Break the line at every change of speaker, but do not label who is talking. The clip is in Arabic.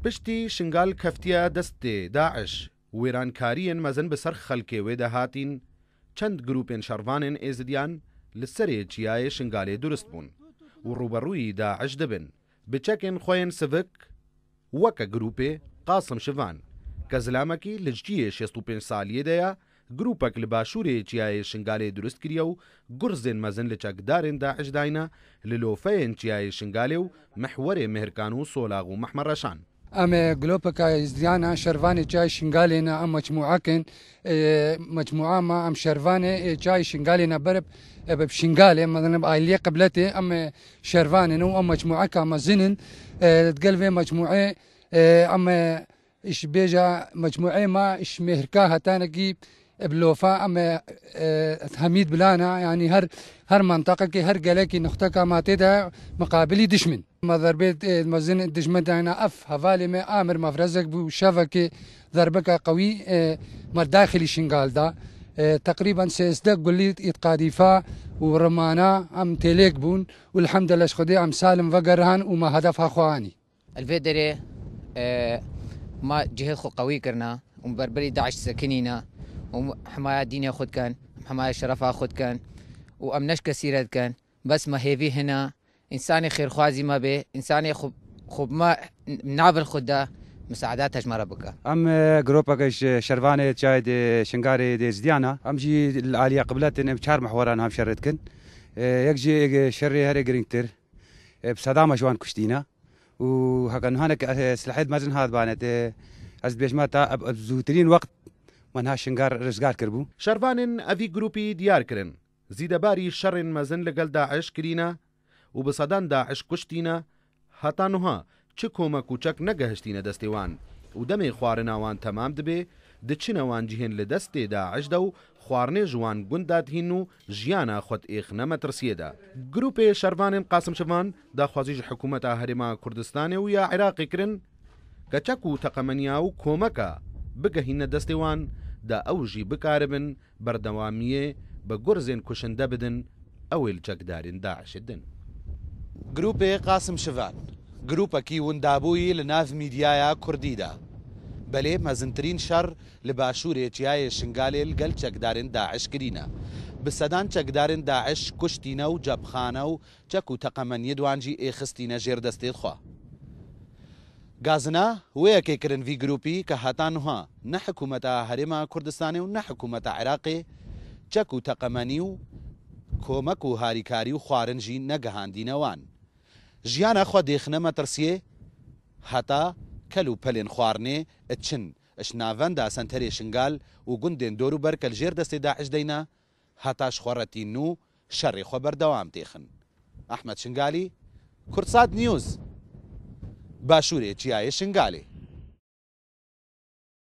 پشتی شنگال کەفتیە دەستێ داعش وێرانکاریên mezin bi ser xelkê wê de hatîn çend grûpên şervanên êzidiyan li serê çiyayê şingalê durist bûn û rûberûyî Daeş dibin bi çekên xwe yên sivik weke grûpê Qasim Şivan ke zilamekî li ciyê 65 saliyê de ya grûpek li başûrê çiyayê şingalê durist kiriye û gurzên mezin li çekdarên Daeş dayne li lofeyên çiyayê şingalê û mihwerê Mêhirkan û Solag û Mehmed Reşan.
ام جلوبكا ازديانا شرفاني جاي شنغالينا ام مجموعه مجموعه ما ام شرفاني جاي شنغالينا برب بشنغالي مثلا بايليه قبلتي ام شرفاني نو ام مجموعه كما زنن تقلبي مجموعه ام ايش بيجا مجموعه ما ايش مهركاها تانقي بلوفا ام حميد بلانا يعني هر منطقه كي هر قلكي نختك ما تدا مقابلي دشمن ما ضربت مزن دشمن انا اف حوالي ما امر مفرزك بو شبكه ضربك قوي ما داخلي شنغال دا تقريبا سيصدق قولي اتقاديفا ورمانا ام تيليك بون والحمد لله شخدي ام سالم وقرهان وما هدفها خواني
الفيدري ما جهد خو قوي كرنا ومبربري داعش سكنينا وحماية ديني خود كان حماية شرفها خود كان وأمنش كثيرة كان بس ما هيفي هنا إنساني خير خوازي ما به إنساني خب ما نعبر خدا مساعدات هجمرة بك
أم جروبك شرفاني تشايد شنغاري دي زديانا أم جي العالية قبلت إن بشار محوران هم شرتكن يجي شري هري جرينتر بصدامة شوان كشتينا وهكذا هناك سلحيد مازن هذا بانت از بيشماتا زوترين وقت منها شنگار رزگار کربو
شرفانên evî grûpî diyar kirin zîdebarî şerên mezin li gel Daeş kirîne û bi sedan Daeş kuştîne heta niha çi komek û çek negehiştîne destê wan û demê xwarina wan temam dibe diçine wan cihên li destê Daeş de û xwarinê ji wan gund dadihîn û jiyana xwe êxine metirsiyê de. Grûpê şervanên Qasim Şivan daxwazî ji hikûmeta Herêma Kurdistanê û ya Iraqê kirin ke çek û teqemeniya û komeka bigehîne destê wan دا ئەوژی بکاربن بەردەوامیێ بە گورزێن کوشندە بدن ئەوێ لە چەکدارین داعشدن.
گروپێ قاسم شڤان گروپەکی وندابووی لە ناو میدیایە کوردیدا بەلێ مەزنترین شەڕ لە باشوورێ چیایە شنگالێ لەگەڵ چەکدارن داعش کرینە بسەدان چەکدارن داعش کوشتینە و جەبخانە و چەک و تەقەمەنیە دوانجی ئێخستینە ژێر دەستێت خوا. گازنا وەیەکێکردن وی گروپی کە هەتا نوها نە حکوومەتە هەرێما کوردستانی و نە حکوومەتە عێراقێ چەک و تەقەمەنی و کۆمەک و هاریکاری و خواردنجی نەگەهاندینەوان ژیانە خوا دێخنە مەترسیێ هەتا کەل و پەلێن خواردنێ ئەچن ئەشناڤەندا سەنتەرێ شنگال و گوندێن دۆر و بەر کە ژێر دەستێ داعش دەینا هەتاش خۆڕەتین و شەڕێ خۆ بەردەوام تێخن. ئەحمەد شنگالی کورتسات نیوز باشوورێ چیایە شنگالێ.